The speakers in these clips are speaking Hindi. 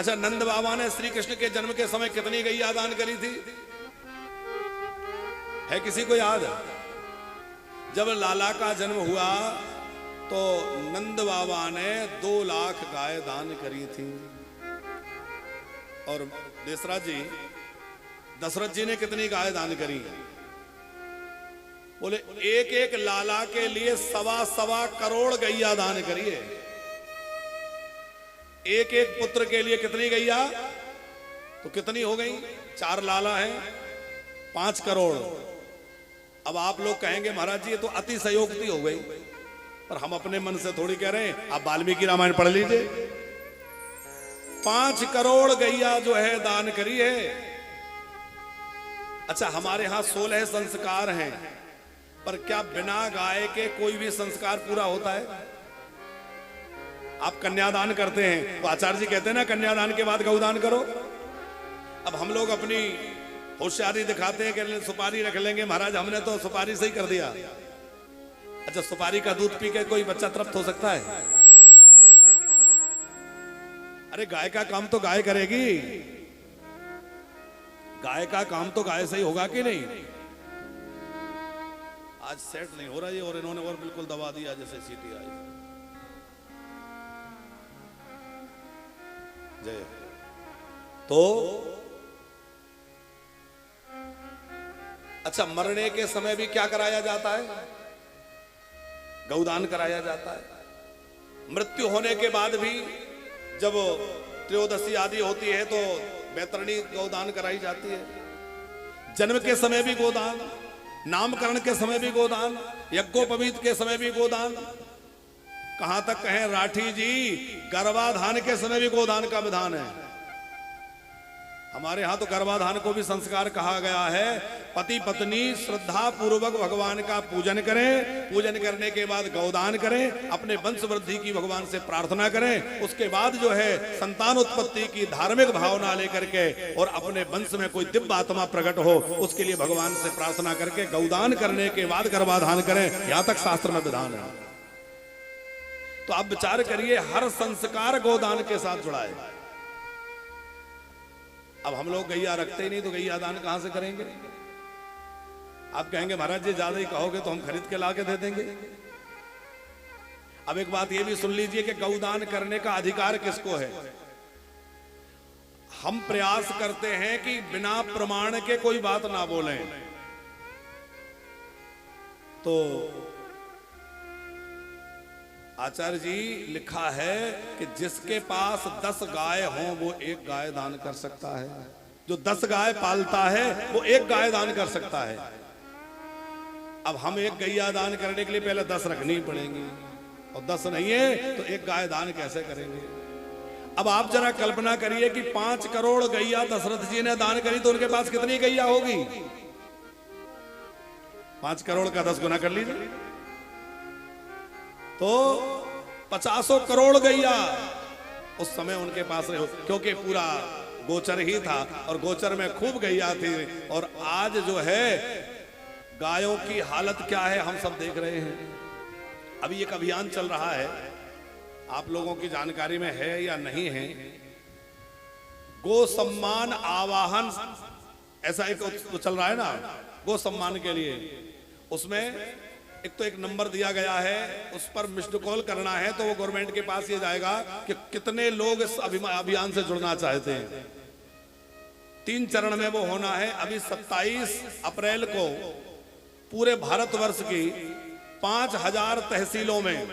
अच्छा, नंद बाबा ने श्री कृष्ण के जन्म के समय कितनी गैया दान करी थी? है किसी को याद? जब लाला का जन्म हुआ तो नंद बाबा ने 2 लाख गाय दान करी थी। और दशरथ जी ने कितनी गाय दान करी? बोले एक एक लाला के लिए 1.25 करोड़ गैया दान करी है। एक एक पुत्र के लिए कितनी गैया? तो कितनी हो गई? 4 लाला हैं, 5 करोड़। अब आप लोग कहेंगे महाराज जी ये तो अतिशयोक्ति हो गई, पर हम अपने मन से थोड़ी कह रहे हैं। आप वाल्मीकि रामायण पढ़ लीजिए। 5 करोड़ गैया जो है दान करी है। अच्छा, हमारे यहां 16 संस्कार हैं, पर क्या बिना गाय के कोई भी संस्कार पूरा होता है? आप कन्यादान करते हैं तो आचार्य जी कहते हैं ना, कन्यादान के बाद गौदान करो। अब हम लोग अपनी होशियारी दिखाते हैं कि सुपारी रख लेंगे। महाराज हमने तो सुपारी से ही कर दिया। अच्छा, सुपारी का दूध पी के कोई बच्चा तृप्त हो सकता है? अरे गाय का काम तो गाय करेगी। गाय का काम तो गाय से ही होगा कि नहीं? आज सेट नहीं हो रहा ये, और इन्होंने और बिल्कुल दबा दिया जैसे सीटी आई। जय। तो अच्छा, मरने के समय भी क्या कराया जाता है? गौदान कराया जाता है। मृत्यु होने के बाद भी जब त्रयोदशी आदि होती है तो बैतरणी गौदान कराई जाती है। जन्म के समय भी गोदान, नामकरण के समय भी गोदान, यज्ञोपवीत के समय भी गोदान। कहां तक कहें राठी जी, गर्भाधान के समय भी गोदान का विधान है। हमारे यहां तो गर्भाधान को भी संस्कार कहा गया है। पति पत्नी श्रद्धा पूर्वक भगवान का पूजन करें, पूजन करने के बाद गौदान करें, अपने वंश वृद्धि की भगवान से प्रार्थना करें। उसके बाद जो है संतान उत्पत्ति की धार्मिक भावना लेकर के और अपने वंश में कोई दिव्य आत्मा प्रकट हो, उसके लिए भगवान से प्रार्थना करके गौदान करने के बाद गर्भाधान करें। यहां तक शास्त्र में विधान है। तो आप विचार करिए, हर संस्कार गोदान के साथ जुड़ा है। अब हम लोग गैया रखते ही नहीं, तो गैया दान कहां से करेंगे? आप कहेंगे महाराज जी ज्यादा ही कहोगे तो हम खरीद के ला के दे देंगे। अब एक बात ये भी सुन लीजिए कि गौदान करने का अधिकार किसको है? हम प्रयास करते हैं कि बिना प्रमाण के कोई बात ना बोलें। तो आचार्य जी लिखा है कि जिसके पास 10 गाय हो वो 1 गाय दान कर सकता है। जो 10 गाय पालता है वो 1 गाय दान कर सकता है। अब हम 1 गैया दान करने के लिए पहले 10 रखनी पड़ेंगी, और 10 नहीं है तो 1 गाय दान कैसे करेंगे? अब आप जरा कल्पना करिए कि 5 करोड़ गैया दशरथ जी ने दान करी, तो उनके पास कितनी गैया होगी? 5 करोड़ का 10 गुना कर लीजिए, तो 50 करोड़ गैया उस समय उनके पास रहे, क्योंकि पूरा गोचर ही था और गोचर में खूब गैया थी। और आज जो है गायों की हालत क्या है हम सब देख रहे हैं। अभी एक अभियान चल रहा है, आप लोगों की जानकारी में है या नहीं है, गो सम्मान आवाहन, ऐसा एक चल रहा है ना गो सम्मान के लिए। उसमें एक नंबर दिया गया है, उस पर मिस्ड कॉल करना है तो वो गवर्नमेंट के पास ये जाएगा कि कितने लोग इस अभियान से जुड़ना चाहते हैं। 3 चरण में वो होना है। अभी 27 अप्रैल को पूरे भारतवर्ष की 5000 तहसीलों में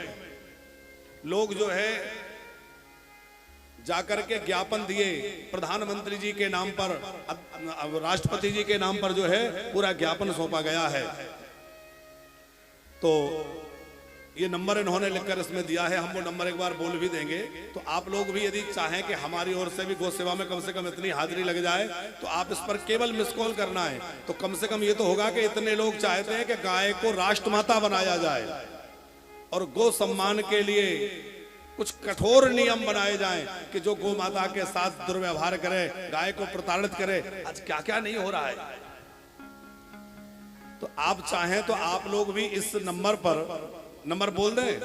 लोग जो है जाकर के ज्ञापन दिए। प्रधानमंत्री जी के नाम पर, राष्ट्रपति जी के नाम पर जो है पूरा ज्ञापन सौंपा गया है। तो ये नंबर इन्होंने लिखकर इसमें दिया है, हम वो नंबर एक बार बोल भी देंगे। तो आप लोग भी यदि चाहें कि हमारी ओर से भी गौ सेवा में कम से कम इतनी हाजिरी लग जाए, तो आप इस पर केवल मिस कॉल करना है। तो कम से कम ये तो होगा कि इतने लोग चाहते हैं कि गाय को राष्ट्रमाता बनाया जाए और गौ सम्मान के लिए कुछ कठोर नियम बनाए जाएं कि जो गौ माता के साथ दुर्व्यवहार करे, गाय को प्रताड़ित करे। आज क्या क्या नहीं हो रहा है। तो आप चाहें तो आप लोग भी इस नंबर पर, नंबर बोल दें,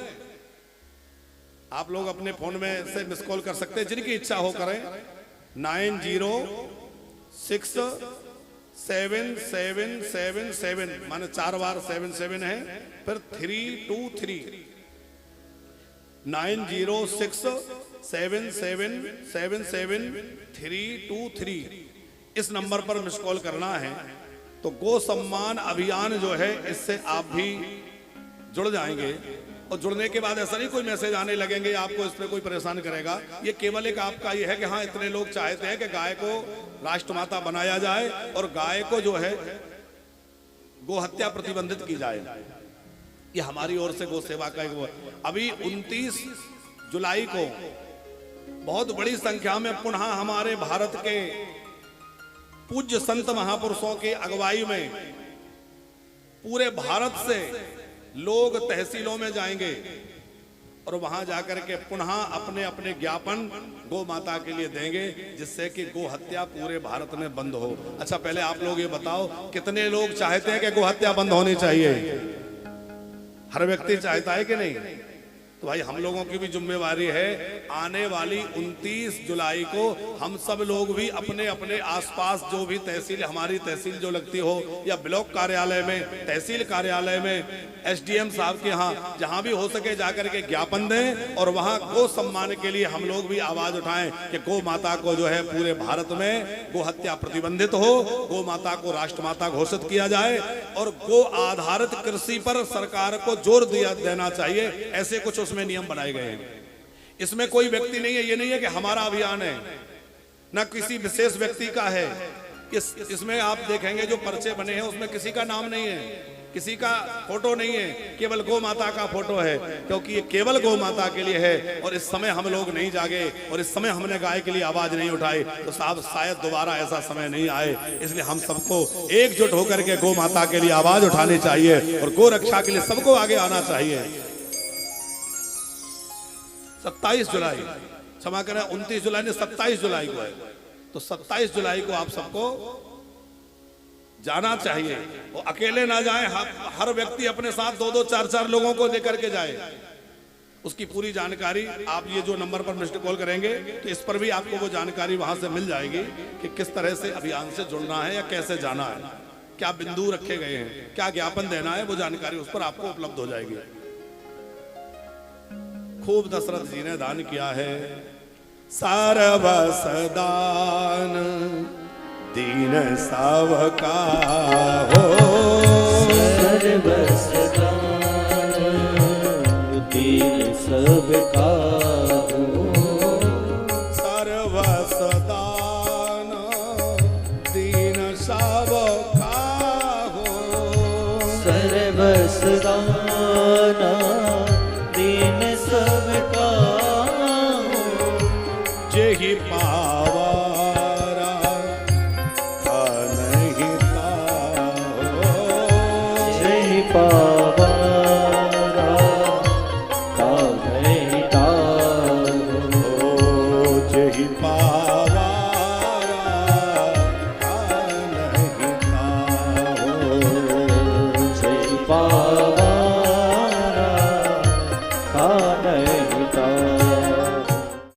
आप लोग अपने फोन में से मिस कॉल कर सकते हैं, जिनकी इच्छा हो करें। 90677777 माने 4 बार 77 है, फिर 323 90677777 इस नंबर पर मिस कॉल करना है। तो गो सम्मान अभियान जो है इससे आप भी जुड़ जाएंगे। और जुड़ने के बाद ऐसा नहीं कोई मैसेज आने लगेंगे आपको इस पे कोई परेशान करेगा। ये केवल एक आपका ये है कि हाँ इतने लोग चाहते हैं कि गाय को राष्ट्रमाता बनाया जाए और गाय को जो है गो हत्या प्रतिबंधित की जाए। ये हमारी ओर से गो सेवा का एक अभी 29 जुलाई को बहुत बड़ी संख्या में पुनः हमारे भारत के पूज्य संत महापुरुषों की अगुवाई में पूरे भारत से लोग तहसीलों में जाएंगे और वहां जाकर के पुनः अपने अपने ज्ञापन गो माता के लिए देंगे, जिससे कि गो हत्या पूरे भारत में बंद हो। अच्छा पहले आप लोग ये बताओ कितने लोग चाहते हैं कि गो हत्या बंद होनी चाहिए? हर व्यक्ति चाहता है कि नहीं? तो भाई हम लोगों की भी जिम्मेवारी है, आने वाली 29 जुलाई को हम सब लोग भी अपने अपने आसपास जो भी तहसील, हमारी तहसील जो लगती हो या ब्लॉक कार्यालय में, तहसील कार्यालय में, एसडीएम साहब के यहाँ जहाँ भी हो सके जाकर के ज्ञापन दें और वहाँ गो सम्मान के लिए हम लोग भी आवाज उठाएं कि गो माता को जो है पूरे भारत में गो हत्या प्रतिबंधित हो, गो माता को राष्ट्रमाता घोषित किया जाए और गो आधारित कृषि पर सरकार को जोर देना चाहिए। ऐसे कुछ उसमें नियम बनाए गए हैं। इसमें कोई व्यक्ति नहीं है, ये नहीं है कि हमारा अभियान है, ना किसी विशेष व्यक्ति का है। इसमें आप देखेंगे जो पर्चे बने हैं उसमें किसी का नाम नहीं है, किसी का फोटो नहीं है, केवल गौ माता का फोटो है, क्योंकि ये केवल गौ माता के लिए है। और इस समय हम लोग नहीं जागे और इस समय हमने गाय के लिए आवाज नहीं उठाई तो साहब शायद दोबारा ऐसा समय नहीं आए। इसलिए हम सबको एकजुट होकर के गौ माता के लिए आवाज उठानी चाहिए और गौ रक्षा के लिए सबको आगे आना चाहिए। 27 जुलाई, क्षमा करें 29 जुलाई ने 27 जुलाई को है, तो 27 जुलाई को आप सबको जाना चाहिए। वो अकेले ना जाए, हर व्यक्ति अपने साथ 2-2, 4-4 लोगों को लेकर के जाए। उसकी पूरी जानकारी आप ये जो नंबर पर मिस्ड कॉल करेंगे तो इस पर भी आपको वो जानकारी वहां से मिल जाएगी कि किस तरह से अभियान से जुड़ना है या कैसे जाना है, क्या बिंदु रखे गए हैं, क्या ज्ञापन देना है, वो जानकारी उस पर आपको उपलब्ध हो जाएगी। खूब दशरथ जी ने दान किया है। सर्वसदान दीन सावका हो, सर्वसदान दीन सबका हो, सर्वसदान दीन सावका हो, सर्वसदान दीन सबका